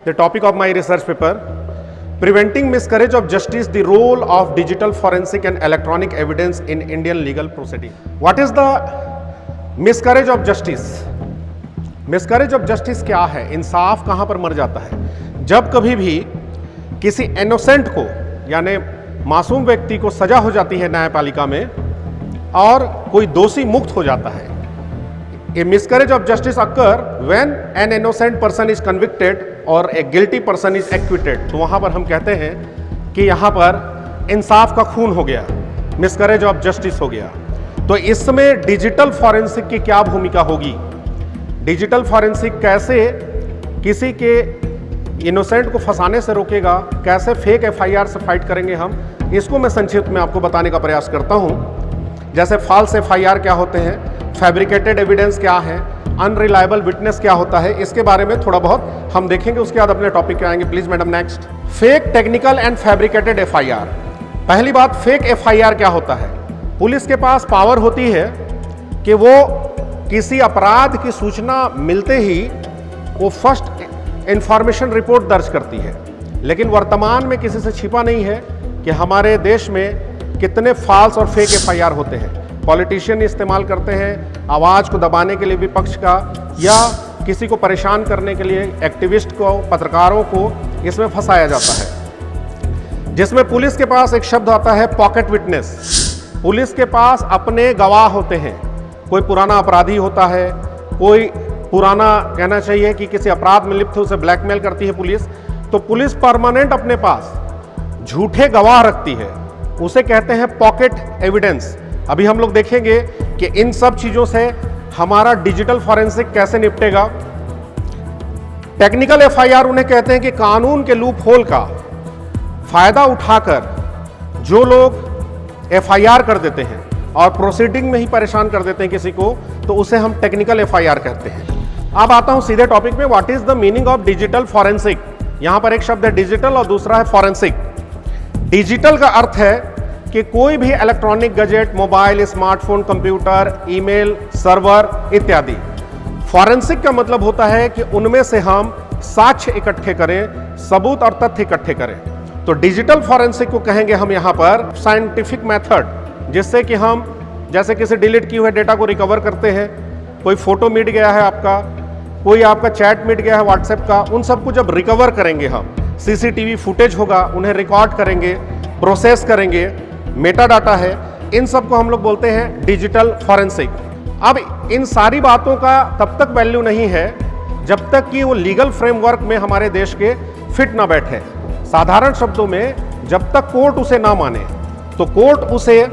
The topic of my research paper, Preventing Miscarriage of Justice, the Role of Digital Forensic and Electronic Evidence in Indian Legal Proceeding. What is the miscarriage of justice? Miscarriage of justice क्या है? इंसाफ कहाँ पर मर जाता है? जब कभी भी किसी इनोसेंट को यानी मासूम व्यक्ति को सजा हो जाती है न्यायपालिका में और कोई दोषी मुक्त हो जाता है. A miscarriage of justice occur when an innocent person is convicted or a guilty person is acquitted. तो वहाँ पर हम कहते हैं कि यहाँ पर इंसाफ का खून हो गया, मिसकरेज ऑफ जस्टिस हो गया. तो इसमें डिजिटल फॉरेंसिक की क्या भूमिका होगी? डिजिटल फॉरेंसिक कैसे किसी के इनोसेंट को फंसाने से रोकेगा, कैसे फेक एफआईआर से फाइट करेंगे हम, इसको मैं संक्षिप्त में आपको बताने का प्रयास करता हूँ. जैसे फॉल्स एफआईआर क्या होते हैं, फैब्रिकेटेड एविडेंस क्या है, अनरिलायबल विटनेस क्या होता है, इसके बारे में थोड़ा बहुत हम देखेंगे. उसके बाद अपने टॉपिक पे आएंगे. Please madam next. Fake technical and fabricated FIR. पहली बात, फेक एफआईआर क्या होता है? पुलिस के पास पावर होती है कि वो किसी अपराध की सूचना मिलते ही वो फर्स्ट इंफॉर्मेशन रिपोर्ट दर्ज करती है. लेकिन वर्तमान में किसी से छिपा नहीं है कि हमारे देश में कितने फॉल्स और फेक एफआईआर होते हैं. पॉलिटिशियन इस्तेमाल करते हैं आवाज़ को दबाने के लिए विपक्ष का, या किसी को परेशान करने के लिए एक्टिविस्ट को, पत्रकारों को इसमें फंसाया जाता है. जिसमें पुलिस के पास एक शब्द आता है पॉकेट विटनेस. पुलिस के पास अपने गवाह होते हैं. कोई पुराना अपराधी होता है, कोई पुराना कहना चाहिए कि किसी अपराध में लिप्त है, उसे ब्लैकमेल करती है पुलिस. तो पुलिस परमानेंट अपने पास झूठे गवाह रखती है, उसे कहते हैं पॉकेट एविडेंस. अभी हम लोग देखेंगे कि इन सब चीजों से हमारा डिजिटल फॉरेंसिक कैसे निपटेगा. टेक्निकल एफआईआर उन्हें कहते हैं कि कानून के लूप होल का फायदा उठाकर जो लोग एफआईआर कर देते हैं और प्रोसीडिंग में ही परेशान कर देते हैं किसी को, तो उसे हम टेक्निकल एफआईआर कहते हैं. अब आता हूं सीधे टॉपिक में. What is the meaning of digital forensic? यहां पर एक शब्द है डिजिटल और दूसरा है फॉरेंसिक. डिजिटल का अर्थ है कि कोई भी electronic gadget, mobile, smartphone, computer, email, server इत्यादि. फॉरेंसिक का मतलब होता है कि उनमें से हम साक्ष्य इकट्ठे करें, सबूत और तथ्य इकट्ठे करें. तो डिजिटल फॉरेंसिक को कहेंगे हम यहाँ पर साइंटिफिक मेथड, जिससे कि हम जैसे किसी डिलीट किए हुए डेटा को रिकवर करते हैं. कोई फोटो मिट गया है आपका, कोई आपका चैट मिट गया है व्हाट्सएप का, उन सबको जब रिकवर करेंगे हम, सीसीटीवी फुटेज होगा, उन्हें रिकॉर्ड करेंगे, प्रोसेस करेंगे, मेटा डाटा है, इन सब को हम लोग बोलते हैं डिजिटल फॉरेंसिक. अब इन सारी बातों का तब तक वैल्यू नहीं है जब तक कि वो लीगल फ्रेमवर्क में हमारे देश के फिट ना बैठे. साधारण शब्दों में, जब तक कोर्ट उसे ना माने, तो कोर्ट उसे,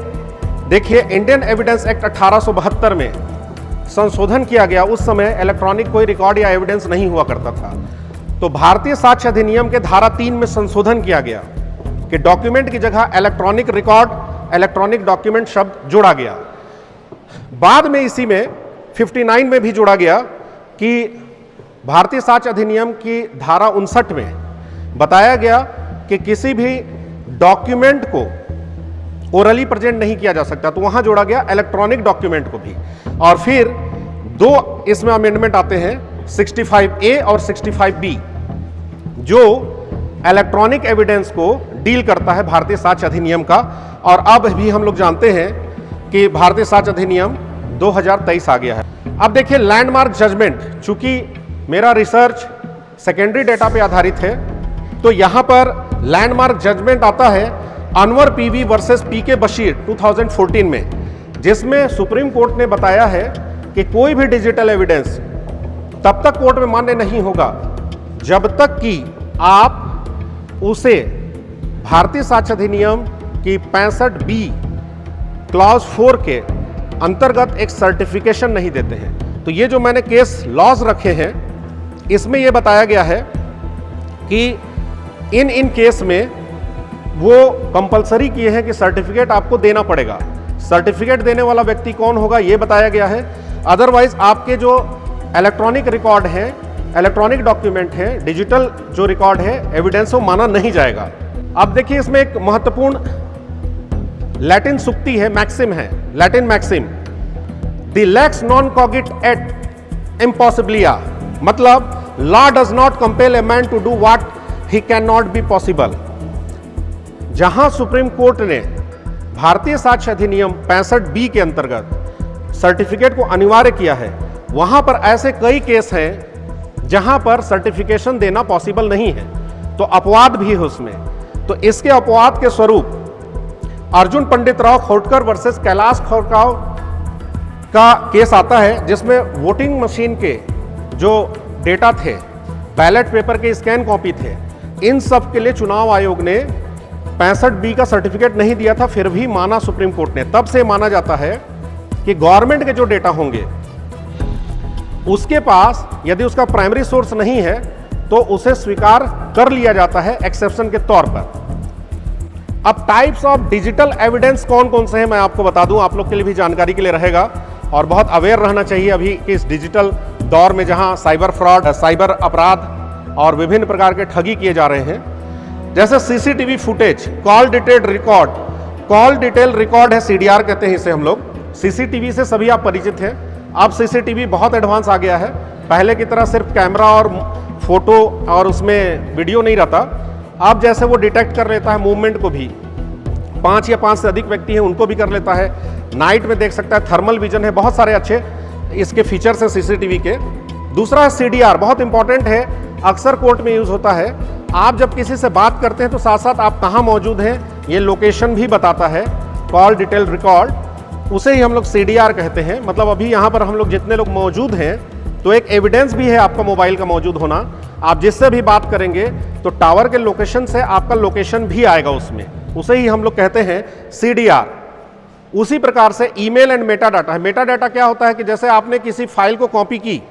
देखिए इंडियन एविडेंस एक्ट 1872 में संशोधन किया गया. उस समय इलेक्ट्रॉनिक कोई रिकॉर्ड या एविडेंस नहीं हुआ करता था. तो भारतीय साक्ष्य अधिनियम के धारा 3 में संशोधन किया गया कि डॉक्यूमेंट की जगह इलेक्ट्रॉनिक रिकॉर्ड, इलेक्ट्रॉनिक डॉक्यूमेंट शब्द जोड़ा गया. बाद में इसी में 59 में भी जोड़ा गया कि भारतीय साक्ष्य अधिनियम की धारा 59 में बताया गया कि किसी भी डॉक्यूमेंट को ओरली प्रेजेंट नहीं किया जा सकता. तो वहां जोड़ा गया इलेक्ट्रॉनिक डॉक्यूमेंट को भी. और फिर दो इसमें अमेंडमेंट आते हैं, 65A और 65B, जो इलेक्ट्रॉनिक एविडेंस को डील करता है भारतीय साक्ष्य अधिनियम का. और अब भी हम लोग जानते हैं कि भारतीय साक्ष्य अधिनियम 2023 आ गया है. अब देखिए लैंडमार्क जजमेंट, चूंकि मेरा रिसर्च सेकेंडरी डेटा पे आधारित है, तो यहां पर लैंडमार्क जजमेंट आता है अनवर पीवी वर्सेस पीके बशीर 2014 में, जिसमें सुप्रीम कोर्ट ने बताया है कि कोई भी डिजिटल एविडेंस तब तक कोर्ट में मान्य नहीं होगा जब तक कि आप उसे भारतीय साक्ष्य अधिनियम की 65B क्लॉज 4 के अंतर्गत एक सर्टिफिकेशन नहीं देते हैं. तो ये जो मैंने केस लॉज रखे हैं, इसमें यह बताया गया है कि इन केस में वो कंपलसरी किए हैं कि सर्टिफिकेट आपको देना पड़ेगा. सर्टिफिकेट देने वाला व्यक्ति कौन होगा ये बताया गया है. अदरवाइज आपके जो इलेक्ट्रॉनिक रिकॉर्ड है, इलेक्ट्रॉनिक डॉक्यूमेंट है, डिजिटल जो रिकॉर्ड है, एविडेंस, वो माना नहीं जाएगा. अब देखिए इसमें एक महत्वपूर्ण लैटिन सुक्ति है, मैक्सिम है, Latin maxim, the lex non cogit ad impossibilia, मतलब law does not compel a man to do what he can not be possible. जहां सुप्रीम कोर्ट ने भारतीय साक्ष्य अधिनियम 65B के अंतर्गत सर्टिफिकेट को अनिवार्य किया है, वहां पर ऐसे कई केस हैं जहां पर सर्टिफिकेशन देना पॉसिबल नहीं है, तो अपवाद भी है उसमें। तो इसके अपवाद के स्वरूप अर्जुन पंडित राव खोटकर वर्सेस कैलाश खोरकाव का केस आता है, जिसमें वोटिंग मशीन के जो डेटा थे, बैलेट पेपर के स्कैन कॉपी थे, इन सब के लिए चुनाव आयोग ने 65B का सर्टिफिकेट नहीं दिया था, फिर भी माना सुप्रीम कोर्ट ने। तब से माना जाता है कि गवर्नमेंट के जो डेटा होंगे उसके पास यदि उसका प्राइमरी सोर्स नहीं है तो उसे स्वीकार कर लिया जाता है एक्सेप्शन के तौर पर। अब टाइप्स ऑफ डिजिटल एविडेंस कौन कौन से हैं मैं आपको बता दूं, आप लोग के लिए भी जानकारी के लिए रहेगा और बहुत अवेयर रहना चाहिए अभी के इस डिजिटल दौर में जहां साइबर फ्रॉड, साइबर अपराध और विभिन्न प्रकार के ठगी किए जा रहे हैं। जैसे CCTV footage, call detail record, call detail record है, CDR कहते हैं इसे हम लोग। सीसीटीवी से सभी आप परिचित हैं। अब सीसीटीवी बहुत एडवांस आ गया है, पहले की तरह सिर्फ कैमरा और फोटो और उसमें वीडियो नहीं रहता। अब जैसे वो डिटेक्ट कर लेता है मूवमेंट को भी, 5 या 5 से अधिक व्यक्ति हैं उनको भी कर लेता है, नाइट में देख सकता है, थर्मल विजन है, बहुत सारे अच्छे इसके फीचर्स हैं सीसीटीवी के। दूसरा है CDR, बहुत इंपॉर्टेंट है, अक्सर कोर्ट में यूज होता है। आप जब किसी से बात करते हैं तो साथ साथ आप कहाँ मौजूद हैं ये लोकेशन भी बताता है, कॉल डिटेल रिकॉर्ड, उसे ही हम लोग CDR कहते हैं। मतलब अभी यहाँ पर हम लोग जितने लोग मौजूद हैं तो एक एविडेंस भी है आपका मोबाइल का मौजूद होना। आप जिससे भी बात करेंगे तो टावर के लोकेशन से आपका लोकेशन भी आएगा उसमें, उसे ही हम लोग कहते हैं CDR। उसी प्रकार से ईमेल एंड मेटा डाटा है। मेटा डाटा क्या होता है कि जैसे आपने किसी फाइल को कॉपी की,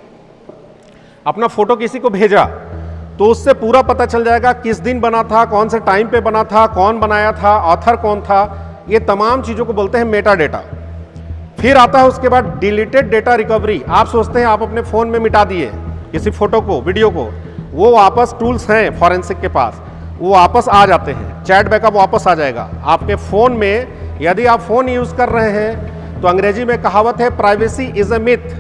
अपना फोटो किसी को भेजा, तो उससे पूरा पता चल जाएगा किस दिन बना था, कौन से टाइम पे बना था, कौन बनाया था, ऑथर कौन था, ये तमाम चीज़ों को बोलते हैं मेटा डेटा। फिर आता है उसके बाद डिलीटेड डेटा रिकवरी। आप सोचते हैं आप अपने फ़ोन में मिटा दिए किसी फोटो को, वीडियो को, वो वापस टूल्स हैं फॉरेंसिक के पास, वो वापस आ जाते हैं, चैट बैकअप वापस आ जाएगा आपके फ़ोन में। यदि आप फ़ोन यूज़ कर रहे हैं तो अंग्रेजी में कहावत है privacy is a myth,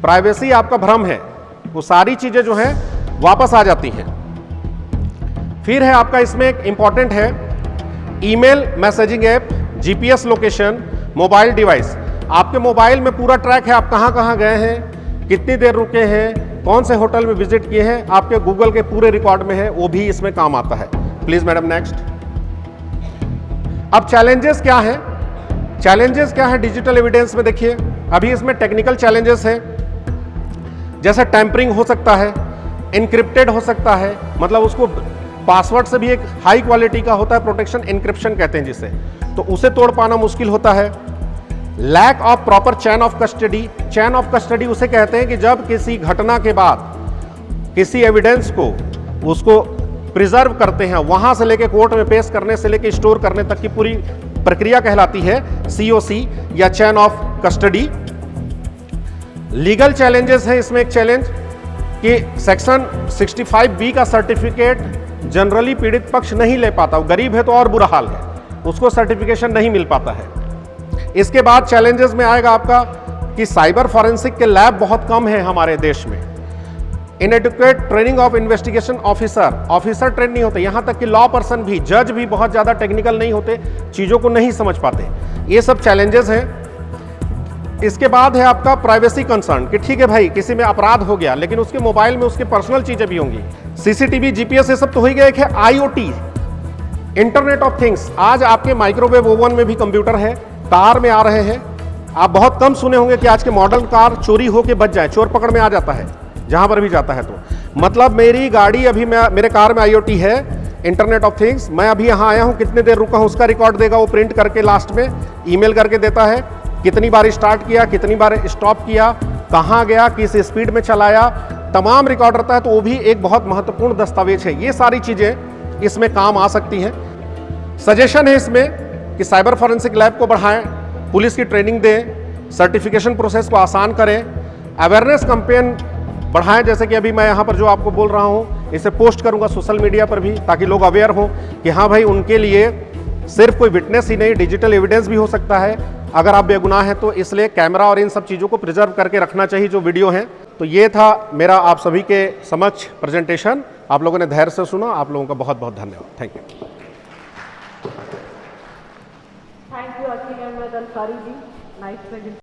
privacy आपका भ्रम है, वो सारी चीज़ें जो हैं वापस आ जाती हैं। फिर है आपका इसमें एक इंपॉर्टेंट है email messaging app, GPS location, mobile device. आपके मोबाइल में पूरा ट्रैक है, आप कहाँ कहाँ गए हैं, कितनी देर रुके हैं, कौन से होटल में विजिट किए हैं, आपके गूगल के पूरे रिकॉर्ड में है, वो भी इसमें काम आता है। Please madam next. अब चैलेंजेस क्या है, चैलेंजेस क्या है डिजिटल एविडेंस में? देखिए अभी इसमें टेक्निकल चैलेंजेस है, जैसे टैंपरिंग हो सकता है, इनक्रिप्टेड हो सकता है, मतलब उसको पासवर्ड से भी एक हाई क्वालिटी का होता है प्रोटेक्शन, इनक्रिप्शन कहते हैं जिसे, तो उसे तोड़ पाना मुश्किल होता है। Lack of proper chain of custody, chain of custody उसे कहते हैं कि जब किसी घटना के बाद किसी एविडेंस को उसको प्रिजर्व करते हैं, वहां से लेके कोर्ट में पेश करने से लेके स्टोर करने तक की पूरी प्रक्रिया कहलाती है COC या चैन ऑफ कस्टडी। लीगल चैलेंजेस है इसमें, एक चैलेंज कि सेक्शन 65B का सर्टिफिकेट जनरली पीड़ित पक्ष नहीं ले पाता, वो गरीब है तो और बुरा हाल है, उसको सर्टिफिकेशन नहीं मिल पाता है। इसके बाद चैलेंजेस में आएगा आपका कि साइबर फॉरेंसिक के लैब बहुत कम है हमारे देश में। Inadequate training of investigation officer, officer train नहीं होते, यहाँ तक कि लॉ पर्सन भी, जज भी बहुत ज़्यादा टेक्निकल नहीं होते, चीज़ों को नहीं समझ पाते। ये सब चैलेंजेस हैं। इसके बाद है आपका प्राइवेसी कंसर्न कि ठीक है भाई किसी में अपराध हो गया, लेकिन उसके मोबाइल में उसके पर्सनल चीज़ें भी होंगी, CCTV, GPS, ये सब तो हो ही गया। एक है IoT, इंटरनेट ऑफ थिंग्स। आज आपके माइक्रोवेव ओवन में भी कंप्यूटर है, कार में आ रहे हैं। आप बहुत कम सुने होंगे कि आज के मॉडल कार चोरी होके बच जाए, चोर पकड़ में आ जाता है जहां पर भी जाता है। तो मतलब मेरी गाड़ी अभी मेरे कार में IoT है, इंटरनेट ऑफ थिंग्स, मैं अभी यहाँ आया हूँ, कितने देर रुका हूँ उसका रिकॉर्ड देगा वो, प्रिंट करके लास्ट में ईमेल करके देता है, कितनी बार स्टार्ट किया, कितनी बार स्टॉप किया, कहाँ गया, किस स्पीड में चलाया, तमाम रिकॉर्ड रहता है। तो वो भी एक बहुत महत्वपूर्ण दस्तावेज है। ये सारी चीज़ें इसमें काम आ सकती हैं। सजेशन है इसमें कि साइबर फॉरेंसिक लैब को बढ़ाएं, पुलिस की ट्रेनिंग दें, सर्टिफिकेशन प्रोसेस को आसान करें, अवेयरनेस कैंपेन बढ़ाएं, जैसे कि अभी मैं यहाँ पर जो आपको बोल रहा हूँ इसे पोस्ट करूँगा सोशल मीडिया पर भी, ताकि लोग अवेयर हों कि हाँ भाई उनके लिए सिर्फ कोई विटनेस ही नहीं, डिजिटल एविडेंस भी हो सकता है, अगर आप बेगुनाह हैं तो इसलिए कैमरा और इन सब चीज़ों को प्रिजर्व करके रखना चाहिए जो वीडियो हैं। तो ये था मेरा आप सभी के समक्ष प्रेजेंटेशन। आप लोगों ने धैर्य से सुना, आप लोगों का बहुत बहुत धन्यवाद। Thank you. Thank you, Akim Ahmed Ansari ji. Nice presentation.